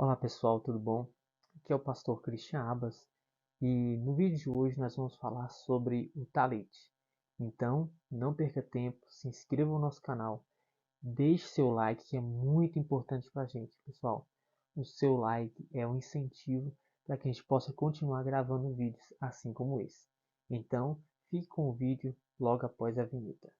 Olá pessoal, tudo bom? Aqui é o pastor Christian Abbas e no vídeo de hoje nós vamos falar sobre o talit. Então, não perca tempo, se inscreva no nosso canal, deixe seu like que é muito importante para a gente, pessoal. O seu like é um incentivo para que a gente possa continuar gravando vídeos assim como esse. Então, fique com o vídeo logo após a vinheta.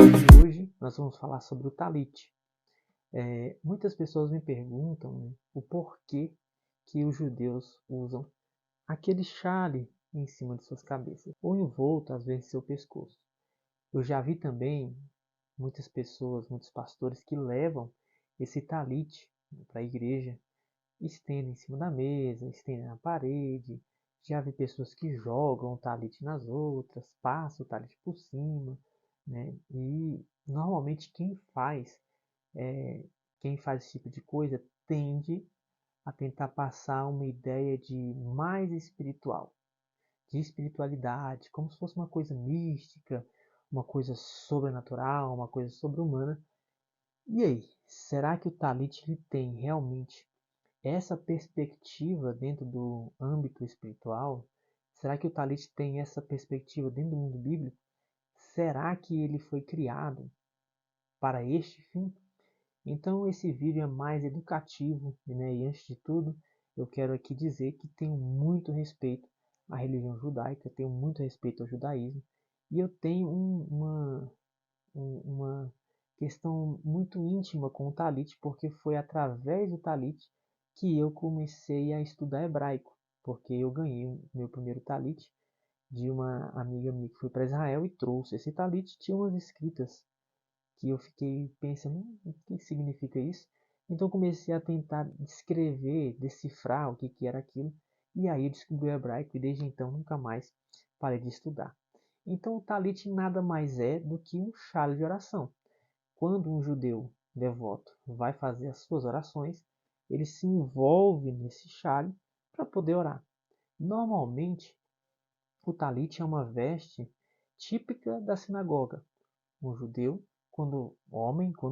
E hoje nós vamos falar sobre o talit. Muitas pessoas me perguntam, né, o porquê que os judeus usam aquele chale em cima de suas cabeças, ou envolto às vezes em seu pescoço. Eu já vi também muitas pessoas, muitos pastores que levam esse talit para a igreja, estendem em cima da mesa, estendem na parede. Já vi pessoas que jogam o talit nas outras, passam o talit por cima, né? E normalmente é, quem faz esse tipo de coisa tende a tentar passar uma ideia de mais espiritual, de espiritualidade, como se fosse uma coisa mística, uma coisa sobrenatural, uma coisa sobre-humana. E aí, será que o Talit ele tem realmente essa perspectiva dentro do âmbito espiritual? Será que o Talit tem essa perspectiva dentro do mundo bíblico? Será que ele foi criado para este fim? Então esse vídeo é mais educativo, né? E antes de tudo, eu quero aqui dizer que tenho muito respeito à religião judaica, tenho muito respeito ao judaísmo, e eu tenho uma questão muito íntima com o Talit, porque foi através do Talit que eu comecei a estudar hebraico, porque eu ganhei o meu primeiro Talit de uma amiga minha que foi para Israel e trouxe esse Talit, tinha umas escritas que eu fiquei pensando, o que significa isso? Então comecei a tentar descrever, decifrar o que era aquilo, e aí eu descobri o hebraico e desde então nunca mais parei de estudar. Então o talit nada mais é do que um chale de oração. Quando um judeu devoto vai fazer as suas orações, ele se envolve nesse chale para poder orar. Normalmente, o talit é uma veste típica da sinagoga. Um judeu, quando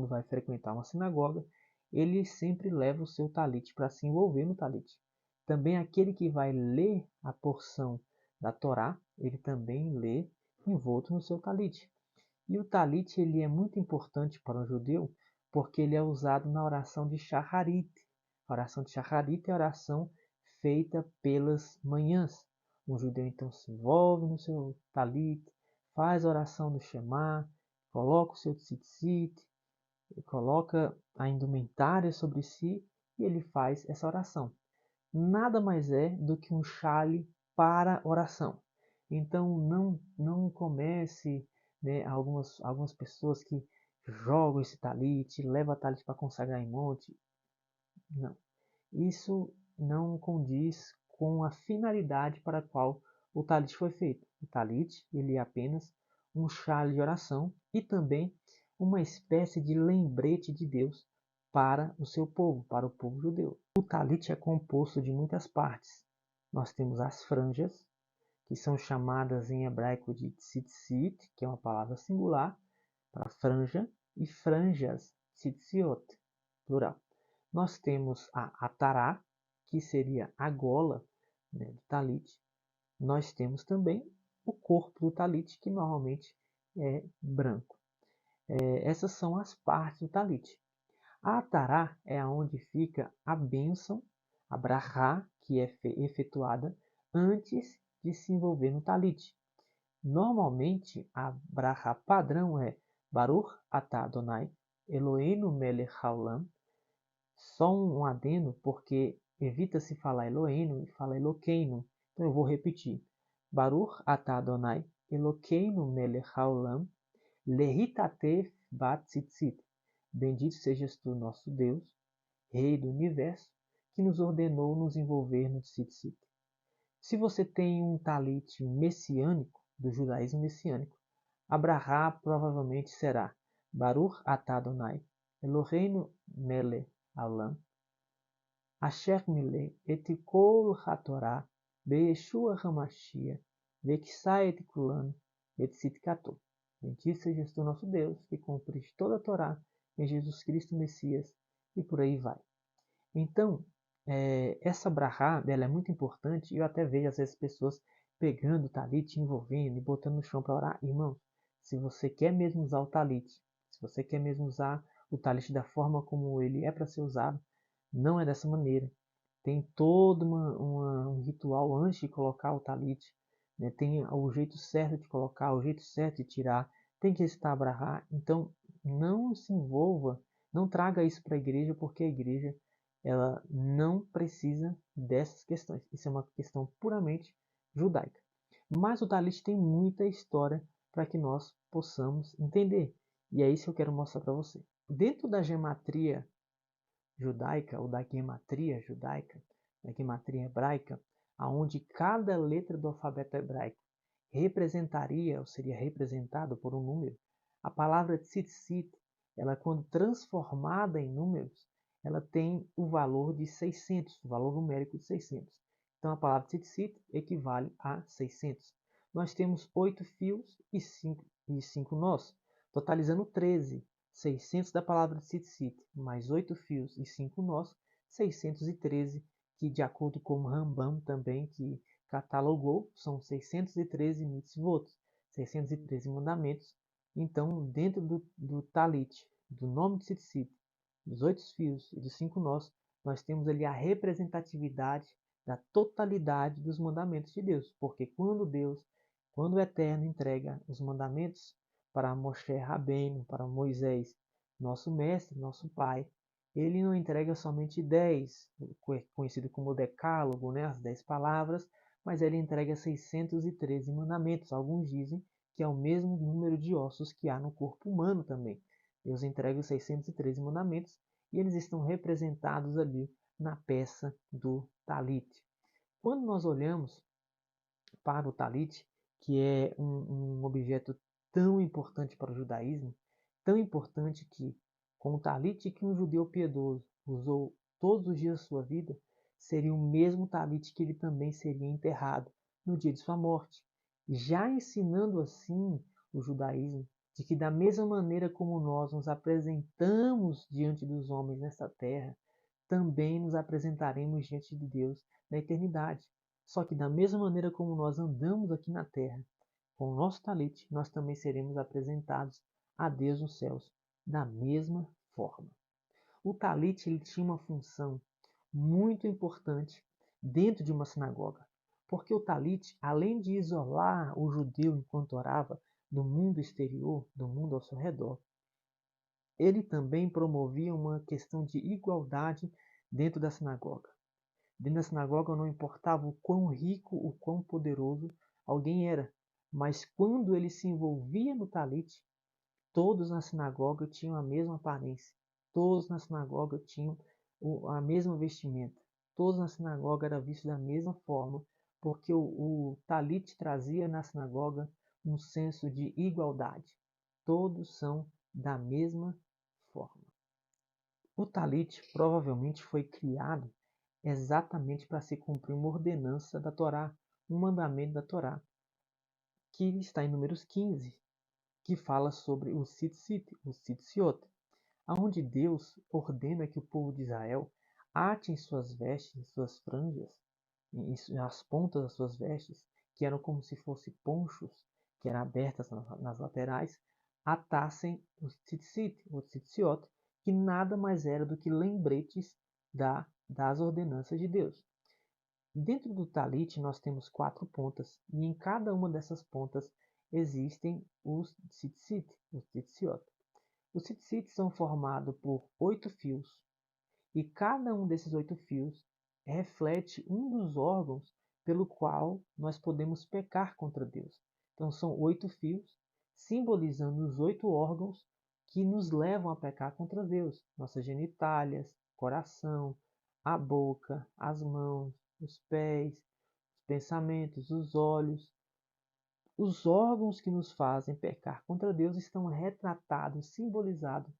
vai frequentar uma sinagoga, ele sempre leva o seu talit para se envolver no talit. Também aquele que vai ler a porção da Torá, ele também lê envolto no seu talit. E o talit ele é muito importante para um judeu porque ele é usado na oração de Shacharit. A oração de Shacharit é a oração feita pelas manhãs. Um judeu então se envolve no seu talit, faz a oração do Shema, coloca o seu tzitzit, coloca a indumentária sobre si e ele faz essa oração. Nada mais é do que um chale para oração. Então não comece, né, algumas pessoas que jogam esse talit, levam a talit para consagrar em monte. Não. Isso não condiz com a finalidade para a qual o talit foi feito. O talit ele é apenas um chale de oração e também uma espécie de lembrete de Deus para o seu povo, para o povo judeu. O talit é composto de muitas partes. Nós temos as franjas, que são chamadas em hebraico de tzitzit, que é uma palavra singular para franja, e franjas, tzitziot, plural. Nós temos a atará, que seria a gola, né, do talit. Nós temos também o corpo do talit, que normalmente é branco. Essas são as partes do talit. A atará é onde fica a bênção, a brachá, que é efetuada antes de se envolver no talit. Normalmente, a brachá padrão é Baruch atah Adonai, Eloheinu melech haolam. Só um adendo, porque evita-se falar Eloheinu e fala Eloqueinu. Então eu vou repetir. Baruch atah Adonai, Eloqueinu melech haolam, lehitatef bat tzitzit. Bendito sejas tu, nosso Deus, Rei do Universo, que nos ordenou nos envolver no tzitzit. Se você tem um talit messiânico, do judaísmo messiânico, Abrahá provavelmente será Baruch atah Adonai, Eloheinu melech haolam, Asher milei et kol hatorá, Beyeshua Hamashia, Vexai et kulanu, et sitkatu. Bendito sejas tu, nosso Deus, que cumpriste toda a Torá em Jesus Cristo Messias, e por aí vai. Então, essa brahá, ela é muito importante, e eu até vejo às vezes pessoas pegando o talit, envolvendo e botando no chão para orar. Irmão, se você quer mesmo usar o talit, se você quer mesmo usar o talit da forma como ele é para ser usado, não é dessa maneira. Tem todo um ritual antes de colocar o talit, né? Tem o jeito certo de colocar, o jeito certo de tirar, tem que estar brahá. Então, não se envolva, não traga isso para a igreja, porque a igreja ela não precisa dessas questões. Isso é uma questão puramente judaica. Mas o talit tem muita história para que nós possamos entender. E é isso que eu quero mostrar para você. Dentro da gematria judaica, ou da gematria judaica, da gematria hebraica, aonde cada letra do alfabeto hebraico representaria, ou seria representado por um número, a palavra tzitzit, ela quando transformada em números, ela tem o valor de 600, o valor numérico de 600. Então a palavra tzitzit equivale a 600. Nós temos 8 fios e 5 nós, totalizando 13. 600 da palavra tzitzit, mais 8 fios e 5 nós, 613, que de acordo com o Rambam também, que catalogou, são 613 mitzvot, 613 mandamentos. Então, dentro do talit, do nome de tzitzit, dos 8 fios e dos 5 nós, nós temos ali a representatividade da totalidade dos mandamentos de Deus. Porque quando o Eterno entrega os mandamentos para Moshe Rabbeinu, para Moisés, nosso mestre, nosso pai, ele não entrega somente 10, conhecido como decálogo, né, as 10 palavras, mas ele entrega 613 mandamentos. Alguns dizem que é o mesmo número de ossos que há no corpo humano também. Deus entrega os 613 mandamentos e eles estão representados ali na peça do talit. Quando nós olhamos para o talit, que é um objeto tão importante para o judaísmo, tão importante que, com o talit que um judeu piedoso usou todos os dias da sua vida, seria o mesmo talit que ele também seria enterrado no dia de sua morte, já ensinando assim o judaísmo de que da mesma maneira como nós nos apresentamos diante dos homens nesta terra, também nos apresentaremos diante de Deus na eternidade. Só que da mesma maneira como nós andamos aqui na terra, com o nosso talit, nós também seremos apresentados a Deus nos céus da mesma forma. O talit ele tinha uma função muito importante dentro de uma sinagoga, porque o talit, além de isolar o judeu enquanto orava do mundo exterior, do mundo ao seu redor, ele também promovia uma questão de igualdade dentro da sinagoga. Dentro da sinagoga não importava o quão rico, o quão poderoso alguém era, mas quando ele se envolvia no talit, todos na sinagoga tinham a mesma aparência, todos na sinagoga tinham a mesma vestimenta, todos na sinagoga eram vistos da mesma forma, porque o talit trazia na sinagoga um senso de igualdade. Todos são da mesma forma. O talit provavelmente foi criado exatamente para se cumprir uma ordenança da Torá, um mandamento da Torá, que está em Números 15, que fala sobre o tzitzit, o tzitziot, onde Deus ordena que o povo de Israel ate em suas vestes, em suas franjas, as pontas das suas vestes, que eram como se fossem ponchos, que eram abertas nas laterais, atassem o tzitzit, o tzitziot, que nada mais era do que lembretes das ordenanças de Deus. Dentro do talit nós temos 4 pontas e em cada uma dessas pontas existem os tzitzit, os tzitziot. Os tzitzit são formados por 8 fios e cada um desses 8 fios reflete um dos órgãos pelo qual nós podemos pecar contra Deus. Então são 8 fios simbolizando os 8 órgãos que nos levam a pecar contra Deus. Nossas genitálias, coração, a boca, as mãos, os pés, os pensamentos, os olhos. Os órgãos que nos fazem pecar contra Deus estão retratados, simbolizados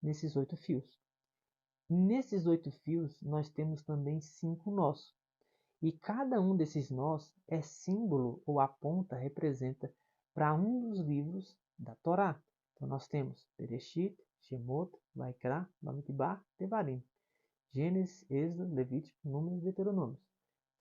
nesses 8 fios. Nesses 8 fios, nós temos também 5 nós. E cada um desses nós é símbolo ou a ponta representa para um dos livros da Torá. Então nós temos Bereshit, Shemot, Vaikra, Bamidbar, Devarim. Gênesis, Êxodo, Levítico, Números e Deuteronômio.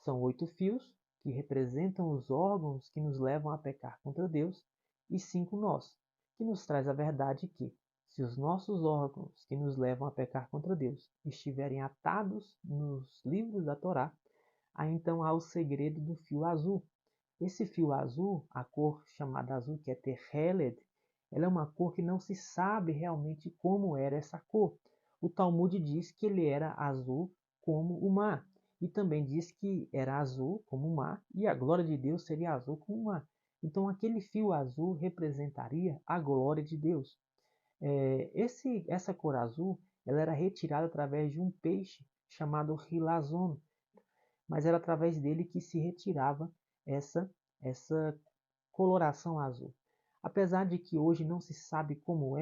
São 8 fios que representam os órgãos que nos levam a pecar contra Deus e 5 nós, que nos traz a verdade que, se os nossos órgãos que nos levam a pecar contra Deus estiverem atados nos livros da Torá, aí então há o segredo do fio azul. Esse fio azul, a cor chamada azul, que é Teheled, ela é uma cor que não se sabe realmente como era essa cor. O Talmud diz que ele era azul como o mar. E também diz que era azul como o mar e a glória de Deus seria azul como o mar. Então aquele fio azul representaria a glória de Deus. Essa cor azul ela era retirada através de um peixe chamado Hilazon, mas era através dele que se retirava essa coloração azul. Apesar de que hoje não se sabe como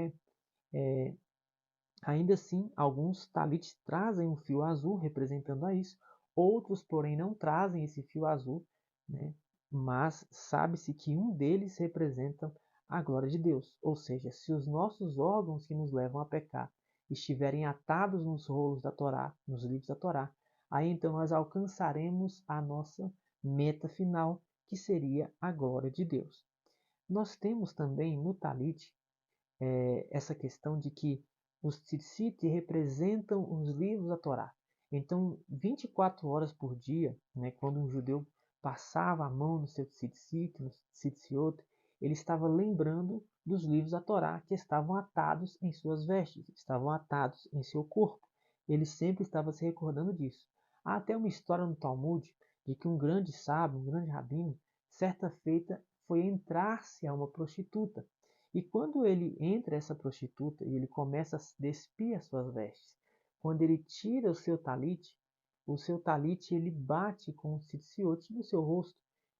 ainda assim alguns talits trazem um fio azul representando a isso, outros porém não trazem esse fio azul, né? Mas sabe-se que um deles representa a glória de Deus, ou seja, se os nossos órgãos que nos levam a pecar estiverem atados nos rolos da Torá, nos livros da Torá, aí então nós alcançaremos a nossa meta final, que seria a glória de Deus. Nós temos também no talit essa questão de que os tzitzit representam os livros da Torá. Então, 24 horas por dia, né, quando um judeu passava a mão no seu tzitzit, no tzitziot, ele estava lembrando dos livros da Torá que estavam atados em suas vestes, estavam atados em seu corpo. Ele sempre estava se recordando disso. Há até uma história no Talmud de que um grande sábio, um grande rabino, certa feita foi entrar-se a uma prostituta. E quando ele entra essa prostituta e ele começa a despir as suas vestes, quando ele tira o seu talit ele bate com o tzitziot no seu rosto.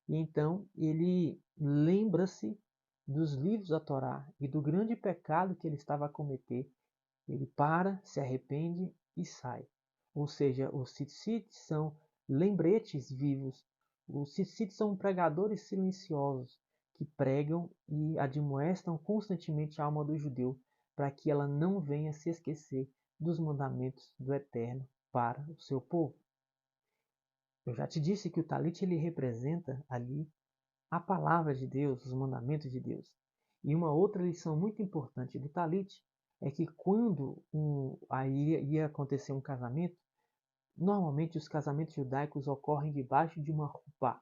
E então ele lembra-se dos livros da Torá e do grande pecado que ele estava a cometer. Ele para, se arrepende e sai. Ou seja, os tzitzit são lembretes vivos. Os tzitzit são pregadores silenciosos que pregam e admoestam constantemente a alma do judeu para que ela não venha se esquecer dos mandamentos do Eterno para o seu povo. Eu já te disse que o talit ele representa ali a palavra de Deus, os mandamentos de Deus. E uma outra lição muito importante do talit é que quando aí ia acontecer um casamento, normalmente os casamentos judaicos ocorrem debaixo de uma rupá.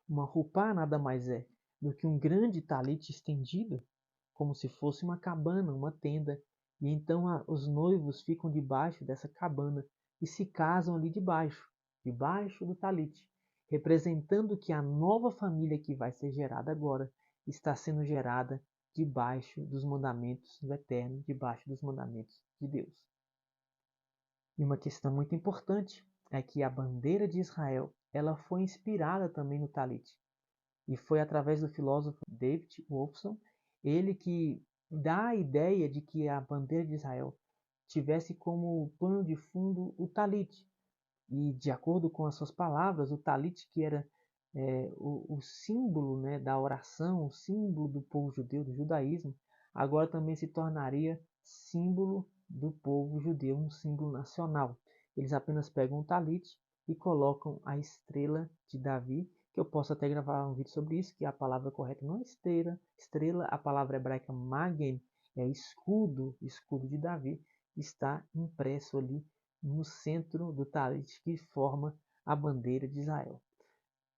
Uma rupá nada mais é do que um grande talit estendido, como se fosse uma cabana, uma tenda. E então os noivos ficam debaixo dessa cabana e se casam ali debaixo do talit, representando que a nova família que vai ser gerada agora está sendo gerada debaixo dos mandamentos do Eterno, debaixo dos mandamentos de Deus. E uma questão muito importante é que a bandeira de Israel ela foi inspirada também no talit. E foi através do filósofo David Wolfson, ele que dá a ideia de que a bandeira de Israel tivesse como pano de fundo o talit. E de acordo com as suas palavras, o talit, que era o símbolo, né, da oração, o símbolo do povo judeu, do judaísmo, agora também se tornaria símbolo do povo judeu, um símbolo nacional. Eles apenas pegam o talit e colocam a estrela de Davi, que eu posso até gravar um vídeo sobre isso, que a palavra correta não é estrela, a palavra hebraica magen é escudo de Davi, está impresso ali no centro do talit que forma a bandeira de Israel.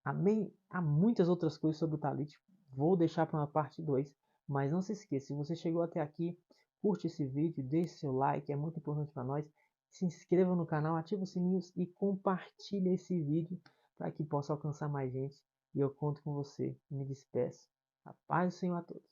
Amém? Há muitas outras coisas sobre o talit, vou deixar para uma parte 2, mas não se esqueça, se você chegou até aqui, curte esse vídeo, deixe seu like, é muito importante para nós, se inscreva no canal, ative os sininhos e compartilhe esse vídeo para que possa alcançar mais gente, e eu conto com você. Me despeço. A paz do Senhor a todos.